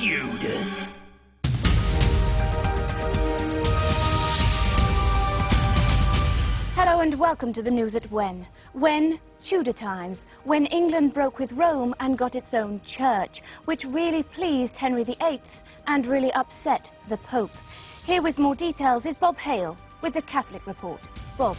Tudors. Hello and welcome to the news at When. When? Tudor times, when England broke with Rome and got its own church, which really pleased Henry VIII and really upset the Pope. Here with more details is Bob Hale with the Catholic Report. Bob.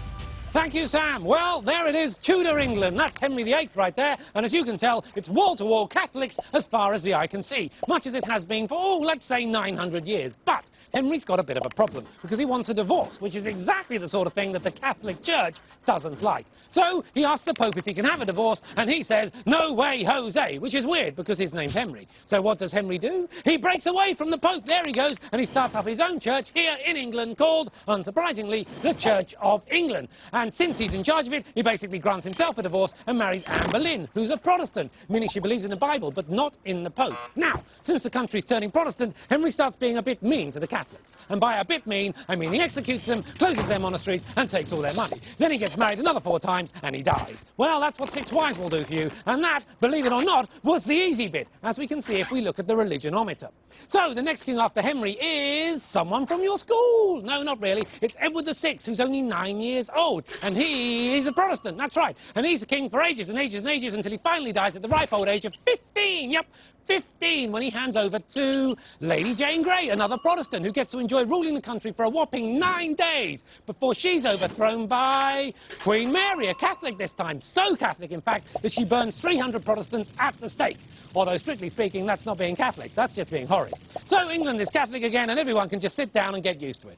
Thank you, Sam. Well, there it is, Tudor England. That's Henry VIII right there. And as you can tell, it's wall-to-wall Catholics as far as the eye can see, much as it has been for, let's say 900 years. But Henry's got a bit of a problem because he wants a divorce, which is exactly the sort of thing that the Catholic Church doesn't like. So he asks the Pope if he can have a divorce, and he says, no way, Jose, which is weird because his name's Henry. So what does Henry do? He breaks away from the Pope. There he goes, and he starts up his own church here in England called, unsurprisingly, the Church of England. And since he's in charge of it, he basically grants himself a divorce and marries Anne Boleyn, who's a Protestant, meaning she believes in the Bible, but not in the Pope. Now, since the country's turning Protestant, Henry starts being a bit mean to the Catholics. And by a bit mean, I mean he executes them, closes their monasteries, and takes all their money. Then he gets married another 4 times, and he dies. Well, that's what 6 wives will do for you. And that, believe it or not, was the easy bit, as we can see if we look at the religionometer. So, the next king after Henry is someone from your school. No, not really. It's Edward VI, who's only 9 years old. And he's a Protestant, that's right. And he's a king for ages and ages and ages until he finally dies at the ripe old age of 15. Yep, 15, when he hands over to Lady Jane Grey, another Protestant, who gets to enjoy ruling the country for a whopping 9 days before she's overthrown by Queen Mary, a Catholic this time. So Catholic, in fact, that she burns 300 Protestants at the stake. Although, strictly speaking, that's not being Catholic. That's just being horrid. So England is Catholic again, and everyone can just sit down and get used to it.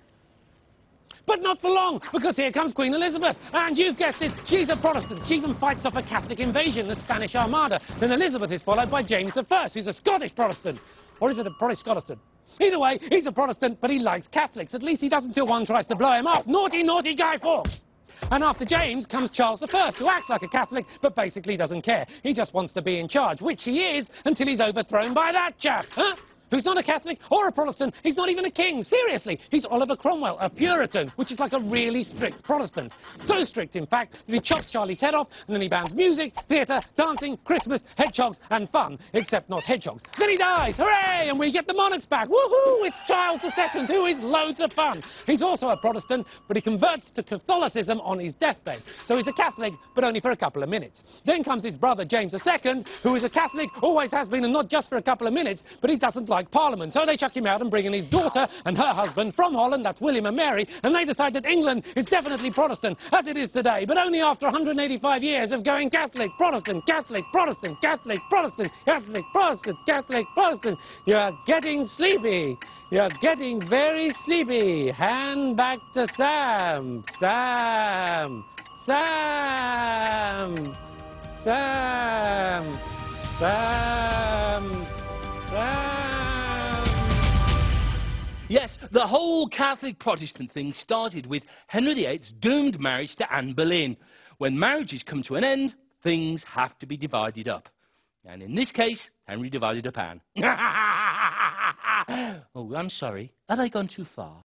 But not for long, because here comes Queen Elizabeth. And you've guessed it, she's a Protestant. She even fights off a Catholic invasion, the Spanish Armada. Then Elizabeth is followed by James I, who's a Scottish Protestant. Or is it a British Protestant? Either way, he's a Protestant, but he likes Catholics. At least he doesn't until one tries to blow him up. Naughty, naughty Guy Fawkes. And after James comes Charles I, who acts like a Catholic, but basically doesn't care. He just wants to be in charge, which he is, until he's overthrown by that chap. Huh? Who's not a Catholic or a Protestant. He's not even a king. Seriously, he's Oliver Cromwell, a Puritan, which is like a really strict Protestant. So strict, in fact, that he chops Charlie's head off, and then he bans music, theatre, dancing, Christmas, hedgehogs, and fun. Except not hedgehogs. Then he dies. Hooray! And we get the monarchs back. Woohoo! It's Charles II, who is loads of fun. He's also a Protestant, but he converts to Catholicism on his deathbed. So he's a Catholic, but only for a couple of minutes. Then comes his brother, James II, who is a Catholic, always has been, and not just for a couple of minutes, but he doesn't like Parliament, so they chuck him out and bring in his daughter and her husband from Holland, that's William and Mary, and they decide that England is definitely Protestant, as it is today, but only after 185 years of going Catholic, Protestant, Catholic, Protestant, Catholic, Protestant, Catholic, Protestant, Catholic, Protestant. You're getting sleepy. You're getting very sleepy. Hand back to Sam. Sam. Sam. Sam. Sam. Sam. Yes, the whole Catholic Protestant thing started with Henry VIII's doomed marriage to Anne Boleyn. When marriages come to an end, things have to be divided up. And in this case, Henry divided up Anne. Oh, I'm sorry. Have I gone too far?